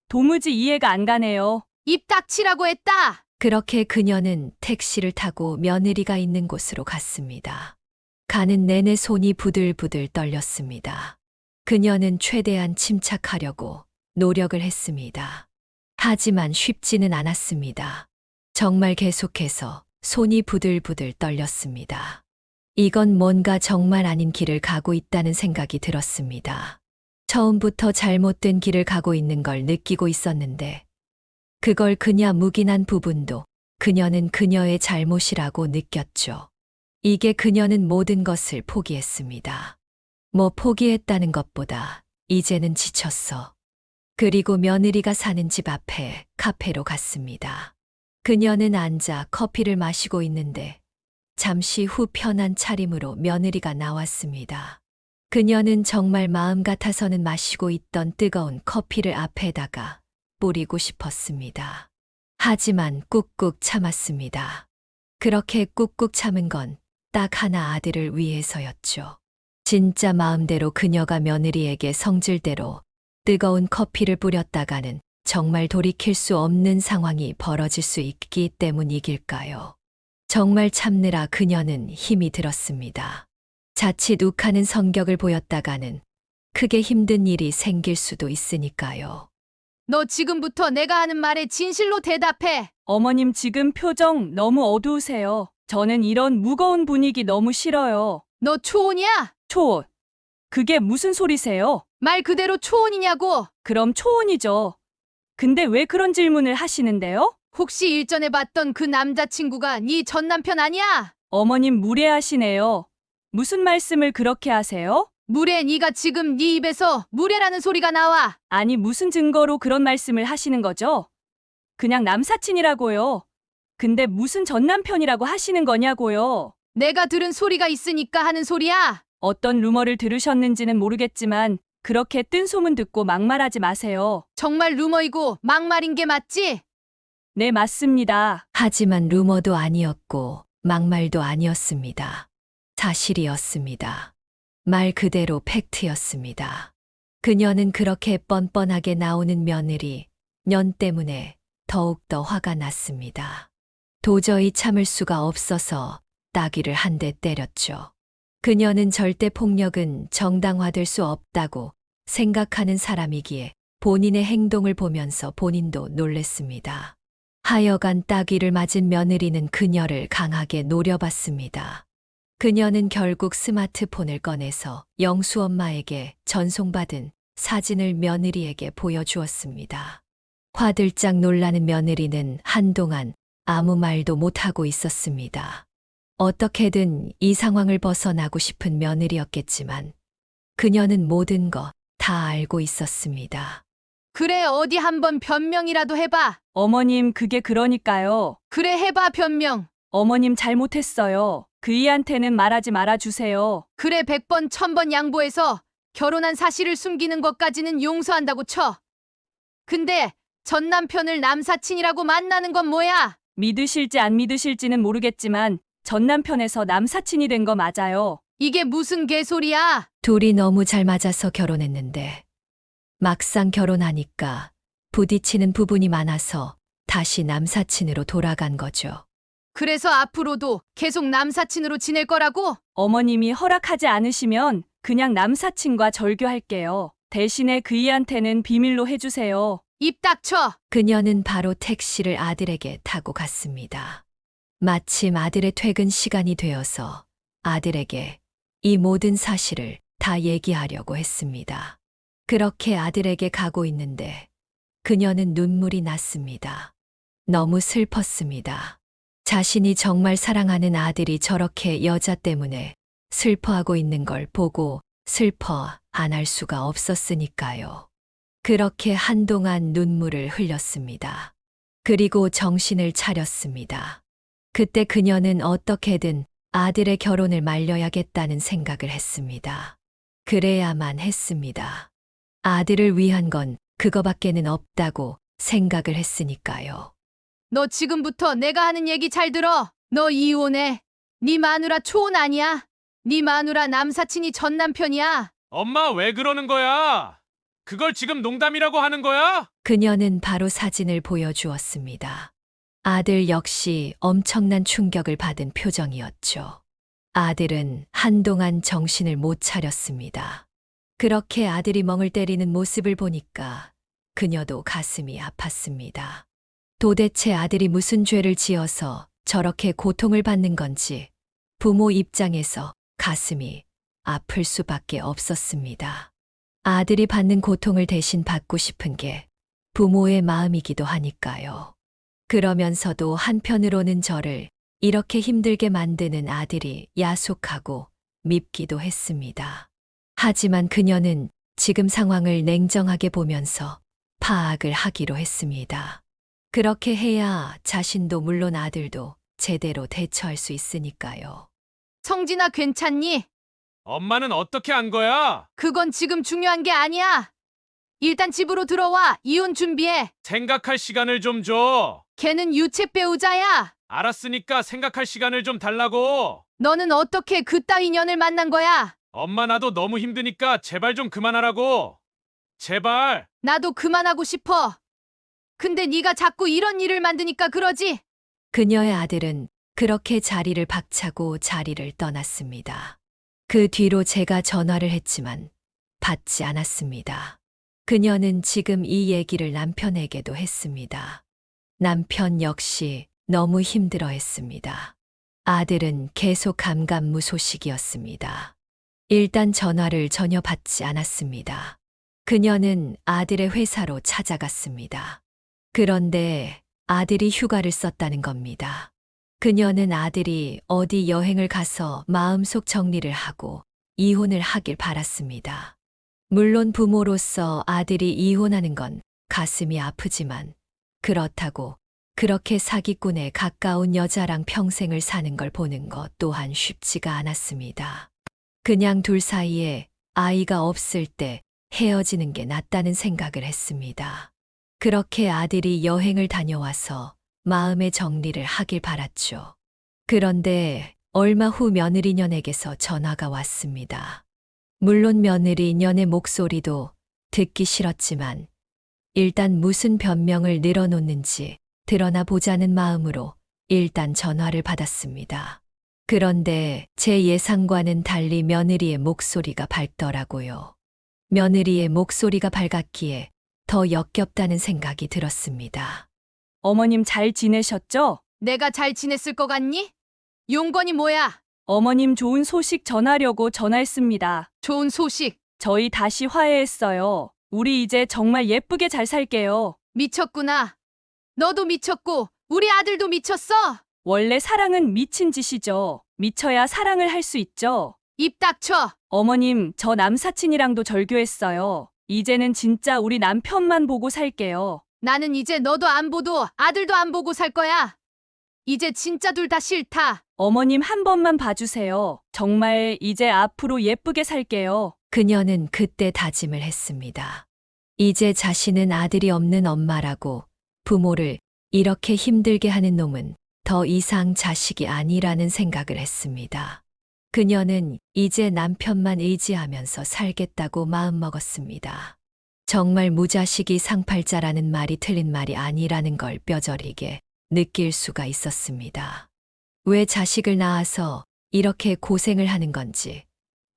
도무지 이해가 안 가네요. 입 닥치라고 했다. 그렇게 그녀는 택시를 타고 며느리가 있는 곳으로 갔습니다. 가는 내내 손이 부들부들 떨렸습니다. 그녀는 최대한 침착하려고 노력을 했습니다. 하지만 쉽지는 않았습니다. 정말 계속해서 손이 부들부들 떨렸습니다. 이건 뭔가 정말 아닌 길을 가고 있다는 생각이 들었습니다. 처음부터 잘못된 길을 가고 있는 걸 느끼고 있었는데 그걸 그냐 묵인한 부분도 그녀는 그녀의 잘못이라고 느꼈죠. 이게 그녀는 모든 것을 포기했습니다. 뭐 포기했다는 것보다 이제는 지쳤어. 그리고 며느리가 사는 집 앞에 카페로 갔습니다. 그녀는 앉아 커피를 마시고 있는데 잠시 후 편한 차림으로 며느리가 나왔습니다. 그녀는 정말 마음 같아서는 마시고 있던 뜨거운 커피를 앞에다가 뿌리고 싶었습니다. 하지만 꾹꾹 참았습니다. 그렇게 꾹꾹 참은 건 딱 하나 아들을 위해서였죠. 진짜 마음대로 그녀가 며느리에게 성질대로 뜨거운 커피를 뿌렸다가는 정말 돌이킬 수 없는 상황이 벌어질 수 있기 때문이길까요? 정말 참느라 그녀는 힘이 들었습니다. 자칫 욱하는 성격을 보였다가는 크게 힘든 일이 생길 수도 있으니까요. 너 지금부터 내가 하는 말에 진실로 대답해. 어머님, 지금 표정 너무 어두우세요. 저는 이런 무거운 분위기 너무 싫어요. 너 초혼이야? 초혼. 그게 무슨 소리세요? 말 그대로 초혼이냐고. 그럼 초혼이죠. 근데 왜 그런 질문을 하시는데요? 혹시 일전에 봤던 그 남자친구가 네 전 남편 아니야? 어머님, 무례하시네요. 무슨 말씀을 그렇게 하세요? 무례. 네가 지금 네 입에서 무례라는 소리가 나와. 아니, 무슨 증거로 그런 말씀을 하시는 거죠? 그냥 남사친이라고요. 근데 무슨 전남편이라고 하시는 거냐고요. 내가 들은 소리가 있으니까 하는 소리야. 어떤 루머를 들으셨는지는 모르겠지만 그렇게 뜬 소문 듣고 막말하지 마세요. 정말 루머이고 막말인 게 맞지? 네, 맞습니다. 하지만 루머도 아니었고 막말도 아니었습니다. 사실이었습니다. 말 그대로 팩트였습니다. 그녀는 그렇게 뻔뻔하게 나오는 며느리, 년 때문에 더욱더 화가 났습니다. 도저히 참을 수가 없어서 따귀를 한 대 때렸죠. 그녀는 절대 폭력은 정당화될 수 없다고 생각하는 사람이기에 본인의 행동을 보면서 본인도 놀랬습니다. 하여간 따귀를 맞은 며느리는 그녀를 강하게 노려봤습니다. 그녀는 결국 스마트폰을 꺼내서 영수 엄마에게 전송받은 사진을 며느리에게 보여주었습니다. 화들짝 놀라는 며느리는 한동안 아무 말도 못하고 있었습니다. 어떻게든 이 상황을 벗어나고 싶은 며느리였겠지만 그녀는 모든 것 다 알고 있었습니다. 그래, 어디 한번 변명이라도 해봐. 어머님, 그게 그러니까요. 그래, 해봐 변명. 어머님 잘못했어요. 그이한테는 말하지 말아주세요. 그래 100번 1000번 양보해서 결혼한 사실을 숨기는 것까지는 용서한다고 쳐. 근데 전 남편을 남사친이라고 만나는 건 뭐야? 믿으실지 안 믿으실지는 모르겠지만 전 남편에서 남사친이 된 거 맞아요. 이게 무슨 개소리야? 둘이 너무 잘 맞아서 결혼했는데 막상 결혼하니까 부딪히는 부분이 많아서 다시 남사친으로 돌아간 거죠. 그래서 앞으로도 계속 남사친으로 지낼 거라고? 어머님이 허락하지 않으시면 그냥 남사친과 절교할게요. 대신에 그이한테는 비밀로 해주세요. 입 닥쳐. 그녀는 바로 택시를 아들에게 타고 갔습니다. 마침 아들의 퇴근 시간이 되어서 아들에게 이 모든 사실을 다 얘기하려고 했습니다. 그렇게 아들에게 가고 있는데 그녀는 눈물이 났습니다. 너무 슬펐습니다. 자신이 정말 사랑하는 아들이 저렇게 여자 때문에 슬퍼하고 있는 걸 보고 슬퍼 안 할 수가 없었으니까요. 그렇게 한동안 눈물을 흘렸습니다. 그리고 정신을 차렸습니다. 그때 그녀는 어떻게든 아들의 결혼을 말려야겠다는 생각을 했습니다. 그래야만 했습니다. 아들을 위한 건 그거밖에는 없다고 생각을 했으니까요. 너 지금부터 내가 하는 얘기 잘 들어. 너 이혼해. 네 마누라 초혼 아니야. 네 마누라 남사친이 전 남편이야. 엄마 왜 그러는 거야? 그걸 지금 농담이라고 하는 거야? 그녀는 바로 사진을 보여주었습니다. 아들 역시 엄청난 충격을 받은 표정이었죠. 아들은 한동안 정신을 못 차렸습니다. 그렇게 아들이 멍을 때리는 모습을 보니까 그녀도 가슴이 아팠습니다. 도대체 아들이 무슨 죄를 지어서 저렇게 고통을 받는 건지 부모 입장에서 가슴이 아플 수밖에 없었습니다. 아들이 받는 고통을 대신 받고 싶은 게 부모의 마음이기도 하니까요. 그러면서도 한편으로는 저를 이렇게 힘들게 만드는 아들이 야속하고 밉기도 했습니다. 하지만 그녀는 지금 상황을 냉정하게 보면서 파악을 하기로 했습니다. 그렇게 해야 자신도 물론 아들도 제대로 대처할 수 있으니까요. 성진아 괜찮니? 엄마는 어떻게 한 거야? 그건 지금 중요한 게 아니야. 일단 집으로 들어와. 이혼 준비해. 생각할 시간을 좀 줘. 걔는 유책 배우자야. 알았으니까 생각할 시간을 좀 달라고. 너는 어떻게 그따위 년을 만난 거야? 엄마 나도 너무 힘드니까 제발 좀 그만하라고. 제발. 나도 그만하고 싶어. 근데 네가 자꾸 이런 일을 만드니까 그러지? 그녀의 아들은 그렇게 자리를 박차고 자리를 떠났습니다. 그 뒤로 제가 전화를 했지만 받지 않았습니다. 그녀는 지금 이 얘기를 남편에게도 했습니다. 남편 역시 너무 힘들어 했습니다. 아들은 계속 감감무소식이었습니다. 일단 전화를 전혀 받지 않았습니다. 그녀는 아들의 회사로 찾아갔습니다. 그런데 아들이 휴가를 썼다는 겁니다. 그녀는 아들이 어디 여행을 가서 마음속 정리를 하고 이혼을 하길 바랐습니다. 물론 부모로서 아들이 이혼하는 건 가슴이 아프지만 그렇다고 그렇게 사기꾼에 가까운 여자랑 평생을 사는 걸 보는 것 또한 쉽지가 않았습니다. 그냥 둘 사이에 아이가 없을 때 헤어지는 게 낫다는 생각을 했습니다. 그렇게 아들이 여행을 다녀와서 마음의 정리를 하길 바랐죠. 그런데 얼마 후 며느리년에게서 전화가 왔습니다. 물론 며느리년의 목소리도 듣기 싫었지만 일단 무슨 변명을 늘어놓는지 드러나 보자는 마음으로 일단 전화를 받았습니다. 그런데 제 예상과는 달리 며느리의 목소리가 밝더라고요. 며느리의 목소리가 밝았기에 더 역겹다는 생각이 들었습니다. 어머님 잘 지내셨죠? 내가 잘 지냈을 것 같니? 용건이 뭐야? 어머님 좋은 소식 전하려고 전화했습니다. 좋은 소식. 저희 다시 화해했어요. 우리 이제 정말 예쁘게 잘 살게요. 미쳤구나. 너도 미쳤고 우리 아들도 미쳤어. 원래 사랑은 미친 짓이죠. 미쳐야 사랑을 할 수 있죠. 입 닥쳐. 어머님, 저 남사친이랑도 절교했어요. 이제는 진짜 우리 남편만 보고 살게요. 나는 이제 너도 안 보도 아들도 안 보고 살 거야. 이제 진짜 둘 다 싫다. 어머님 한 번만 봐주세요. 정말 이제 앞으로 예쁘게 살게요. 그녀는 그때 다짐을 했습니다. 이제 자신은 아들이 없는 엄마라고 부모를 이렇게 힘들게 하는 놈은 더 이상 자식이 아니라는 생각을 했습니다. 그녀는 이제 남편만 의지하면서 살겠다고 마음먹었습니다. 정말 무자식이 상팔자라는 말이 틀린 말이 아니라는 걸 뼈저리게 느낄 수가 있었습니다. 왜 자식을 낳아서 이렇게 고생을 하는 건지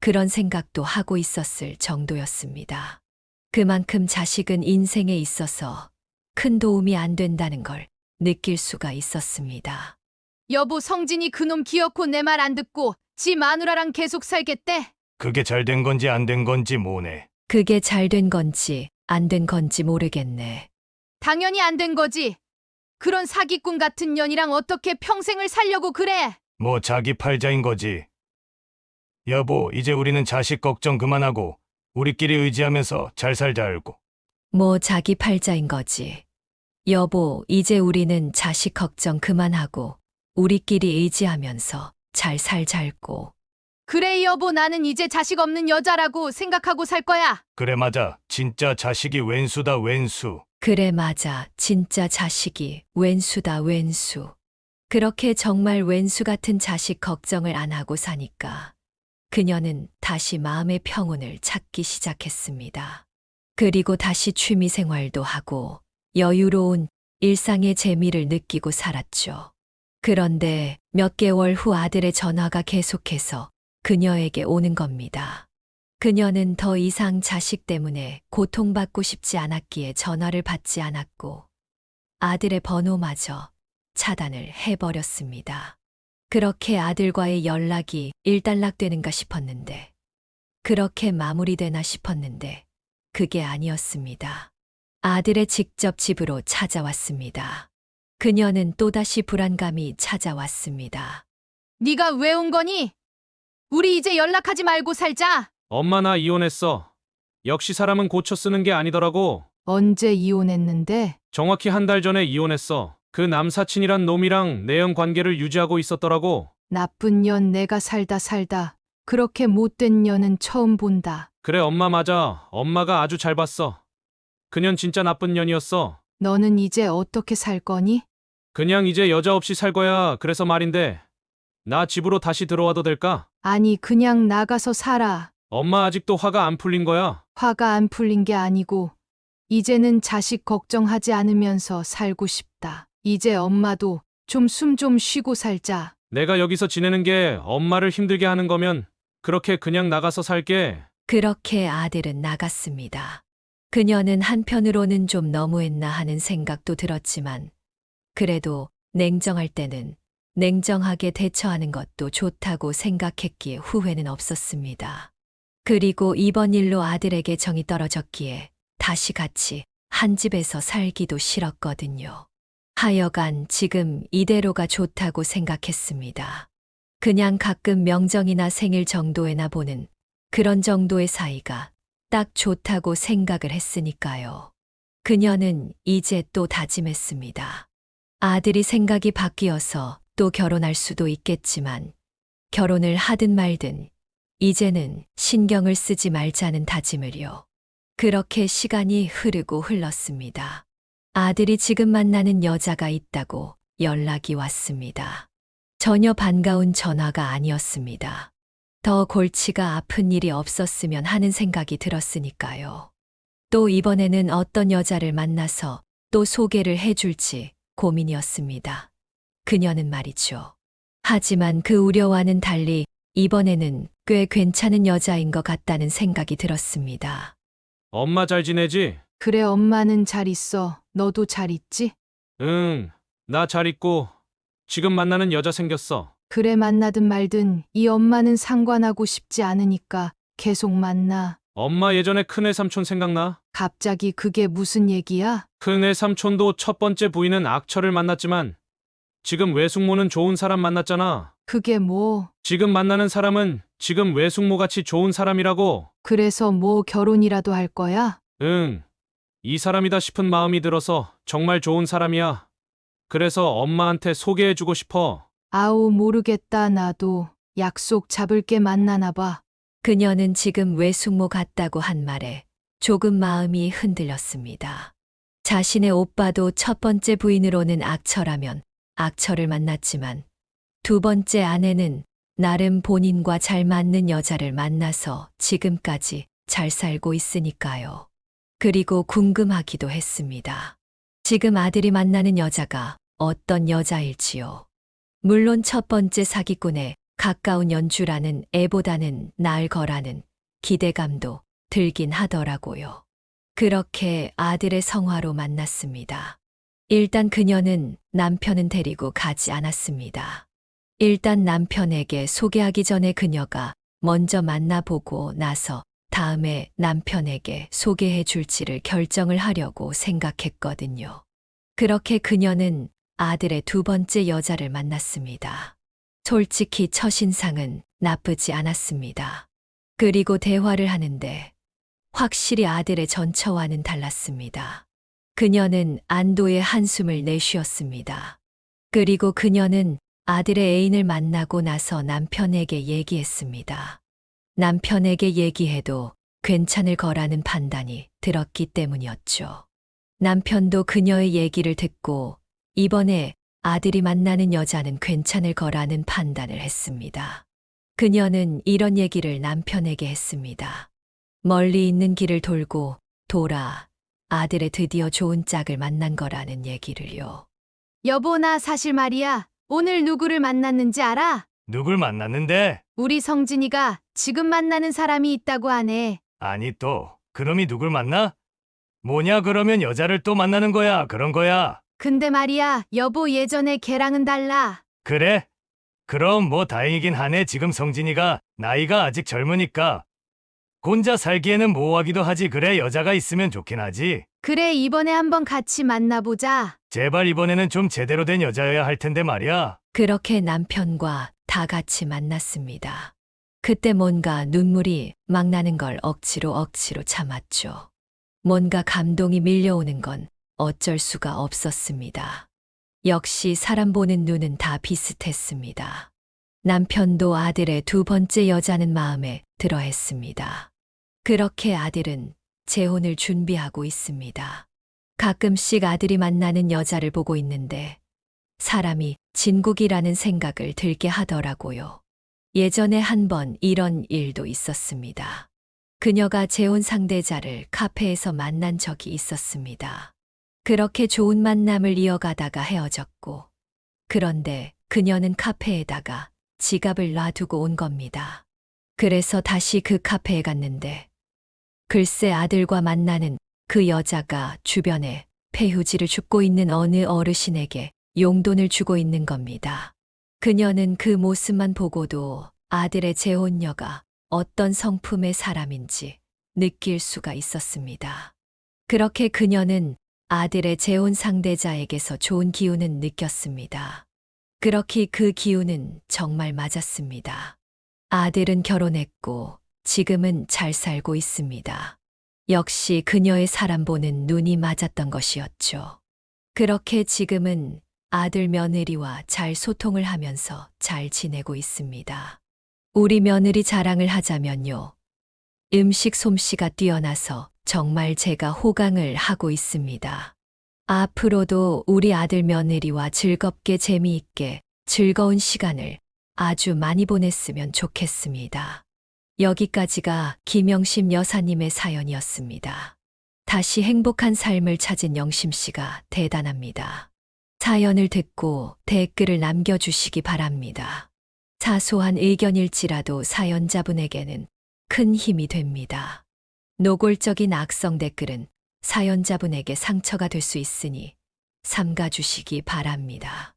그런 생각도 하고 있었을 정도였습니다. 그만큼 자식은 인생에 있어서 큰 도움이 안 된다는 걸 느낄 수가 있었습니다. 여보, 성진이 그놈 기어코 내 말 안 듣고 지 마누라랑 계속 살겠대. 그게 잘 된 건지 안 된 건지 뭐네. 그게 잘 된 건지 안 된 건지 모르겠네. 당연히 안 된 거지. 그런 사기꾼 같은 년이랑 어떻게 평생을 살려고 그래? 뭐 자기 팔자인 거지. 여보, 이제 우리는 자식 걱정 그만하고 우리끼리 의지하면서 잘 살자 알고. 뭐 자기 팔자인 거지. 여보, 이제 우리는 자식 걱정 그만하고 우리끼리 의지하면서 잘 살자고. 그래 여보, 나는 이제 자식 없는 여자라고 생각하고 살 거야. 그래 맞아. 진짜 자식이 왼수다 왼수. 그래 맞아. 진짜 자식이 왼수다 왼수. 그렇게 정말 왼수 같은 자식 걱정을 안 하고 사니까 그녀는 다시 마음의 평온을 찾기 시작했습니다. 그리고 다시 취미 생활도 하고 여유로운 일상의 재미를 느끼고 살았죠. 그런데 몇 개월 후 아들의 전화가 계속해서 그녀에게 오는 겁니다. 그녀는 더 이상 자식 때문에 고통받고 싶지 않았기에 전화를 받지 않았고 아들의 번호마저 차단을 해버렸습니다. 그렇게 아들과의 연락이 일단락되는가 싶었는데, 그렇게 마무리되나 싶었는데 그게 아니었습니다. 아들의 직접 집으로 찾아왔습니다. 그녀는 또다시 불안감이 찾아왔습니다. 네가 왜 온 거니? 우리 이제 연락하지 말고 살자. 엄마 나 이혼했어. 역시 사람은 고쳐 쓰는 게 아니더라고. 언제 이혼했는데? 정확히 한 달 전에 이혼했어. 그 남사친이란 놈이랑 내연 관계를 유지하고 있었더라고. 나쁜 년 내가 살다 그렇게 못된 년은 처음 본다. 그래 엄마 맞아. 엄마가 아주 잘 봤어. 그년 진짜 나쁜 년이었어. 너는 이제 어떻게 살 거니? 그냥 이제 여자 없이 살 거야. 그래서 말인데 나 집으로 다시 들어와도 될까? 아니, 그냥 나가서 살아. 엄마 아직도 화가 안 풀린 거야. 화가 안 풀린 게 아니고 이제는 자식 걱정하지 않으면서 살고 싶다. 이제 엄마도 좀 숨 좀 쉬고 살자. 내가 여기서 지내는 게 엄마를 힘들게 하는 거면 그렇게 그냥 나가서 살게. 그렇게 아들은 나갔습니다. 그녀는 한편으로는 좀 너무했나 하는 생각도 들었지만 그래도 냉정할 때는 냉정하게 대처하는 것도 좋다고 생각했기에 후회는 없었습니다. 그리고 이번 일로 아들에게 정이 떨어졌기에 다시 같이 한 집에서 살기도 싫었거든요. 하여간 지금 이대로가 좋다고 생각했습니다. 그냥 가끔 명정이나 생일 정도에나 보는 그런 정도의 사이가 딱 좋다고 생각을 했으니까요. 그녀는 이제 또 다짐했습니다. 아들이 생각이 바뀌어서 또 결혼할 수도 있겠지만 결혼을 하든 말든 이제는 신경을 쓰지 말자는 다짐을요. 그렇게 시간이 흐르고 흘렀습니다. 아들이 지금 만나는 여자가 있다고 연락이 왔습니다. 전혀 반가운 전화가 아니었습니다. 더 골치가 아픈 일이 없었으면 하는 생각이 들었으니까요. 또 이번에는 어떤 여자를 만나서 또 소개를 해줄지 고민이었습니다. 그녀는 말이죠. 하지만 그 우려와는 달리 이번에는 꽤 괜찮은 여자인 것 같다는 생각이 들었습니다. 엄마 잘 지내지? 그래, 엄마는 잘 있어. 너도 잘 있지? 응, 나 잘 있고 지금 만나는 여자 생겼어. 그래, 만나든 말든 이 엄마는 상관하고 싶지 않으니까 계속 만나. 엄마 예전에 큰애 삼촌 생각나? 갑자기 그게 무슨 얘기야? 큰애 삼촌도 첫 번째 부인은 악처를 만났지만 지금 외숙모는 좋은 사람 만났잖아. 그게 뭐? 지금 만나는 사람은 지금 외숙모같이 좋은 사람이라고. 그래서 뭐 결혼이라도 할 거야? 응, 이 사람이다 싶은 마음이 들어서 정말 좋은 사람이야. 그래서 엄마한테 소개해주고 싶어. 아우, 모르겠다. 나도 약속 잡을 게 만나나 봐. 그녀는 지금 외숙모 같다고 한 말에 조금 마음이 흔들렸습니다. 자신의 오빠도 첫 번째 부인으로는 악처라면 악처를 만났지만 두 번째 아내는 나름 본인과 잘 맞는 여자를 만나서 지금까지 잘 살고 있으니까요. 그리고 궁금하기도 했습니다. 지금 아들이 만나는 여자가 어떤 여자일지요. 물론 첫 번째 사기꾼에 가까운 연주라는 애보다는 나을 거라는 기대감도 들긴 하더라고요. 그렇게 아들의 성화로 만났습니다. 일단 그녀는 남편은 데리고 가지 않았습니다. 일단 남편에게 소개하기 전에 그녀가 먼저 만나보고 나서 다음에 남편에게 소개해 줄지를 결정을 하려고 생각했거든요. 그렇게 그녀는 아들의 두 번째 여자를 만났습니다. 솔직히 첫인상은 나쁘지 않았습니다. 그리고 대화를 하는데 확실히 아들의 전처와는 달랐습니다. 그녀는 안도의 한숨을 내쉬었습니다. 그리고 그녀는 아들의 애인을 만나고 나서 남편에게 얘기했습니다. 남편에게 얘기해도 괜찮을 거라는 판단이 들었기 때문이었죠. 남편도 그녀의 얘기를 듣고 이번에 아들이 만나는 여자는 괜찮을 거라는 판단을 했습니다. 그녀는 이런 얘기를 남편에게 했습니다. 멀리 있는 길을 돌고 돌아 아들의 드디어 좋은 짝을 만난 거라는 얘기를요. 여보, 나 사실 말이야. 오늘 누구를 만났는지 알아? 누굴 만났는데? 우리 성진이가 지금 만나는 사람이 있다고 하네. 아니 또 그놈이 누굴 만나? 뭐냐 그러면 여자를 또 만나는 거야 그런 거야. 근데 말이야, 여보, 예전에 걔랑은 달라. 그래? 그럼 뭐 다행이긴 하네. 지금 성진이가 나이가 아직 젊으니까 혼자 살기에는 모호하기도 하지. 그래 여자가 있으면 좋긴 하지. 그래, 이번에 한번 같이 만나보자. 제발 이번에는 좀 제대로 된 여자여야 할 텐데 말이야. 그렇게 남편과 다 같이 만났습니다. 그때 뭔가 눈물이 막 나는 걸 억지로 참았죠. 뭔가 감동이 밀려오는 건 어쩔 수가 없었습니다. 역시 사람 보는 눈은 다 비슷했습니다. 남편도 아들의 두 번째 여자는 마음에 들어 했습니다. 그렇게 아들은 재혼을 준비하고 있습니다. 가끔씩 아들이 만나는 여자를 보고 있는데 사람이 진국이라는 생각을 들게 하더라고요. 예전에 한 번 이런 일도 있었습니다. 그녀가 재혼 상대자를 카페에서 만난 적이 있었습니다. 그렇게 좋은 만남을 이어가다가 헤어졌고, 그런데 그녀는 카페에다가 지갑을 놔두고 온 겁니다. 그래서 다시 그 카페에 갔는데, 글쎄 아들과 만나는 그 여자가 주변에 폐휴지를 줍고 있는 어느 어르신에게 용돈을 주고 있는 겁니다. 그녀는 그 모습만 보고도 아들의 재혼녀가 어떤 성품의 사람인지 느낄 수가 있었습니다. 그렇게 그녀는 아들의 재혼 상대자에게서 좋은 기운은 느꼈습니다. 그렇게 그 기운은 정말 맞았습니다. 아들은 결혼했고 지금은 잘 살고 있습니다. 역시 그녀의 사람 보는 눈이 맞았던 것이었죠. 그렇게 지금은 아들 며느리와 잘 소통을 하면서 잘 지내고 있습니다. 우리 며느리 자랑을 하자면요. 음식 솜씨가 뛰어나서 정말 제가 호강을 하고 있습니다. 앞으로도 우리 아들 며느리와 즐겁게 재미있게 즐거운 시간을 아주 많이 보냈으면 좋겠습니다. 여기까지가 김영심 여사님의 사연이었습니다. 다시 행복한 삶을 찾은 영심 씨가 대단합니다. 사연을 듣고 댓글을 남겨주시기 바랍니다. 사소한 의견일지라도 사연자분에게는 큰 힘이 됩니다. 노골적인 악성 댓글은 사연자분에게 상처가 될 수 있으니 삼가주시기 바랍니다.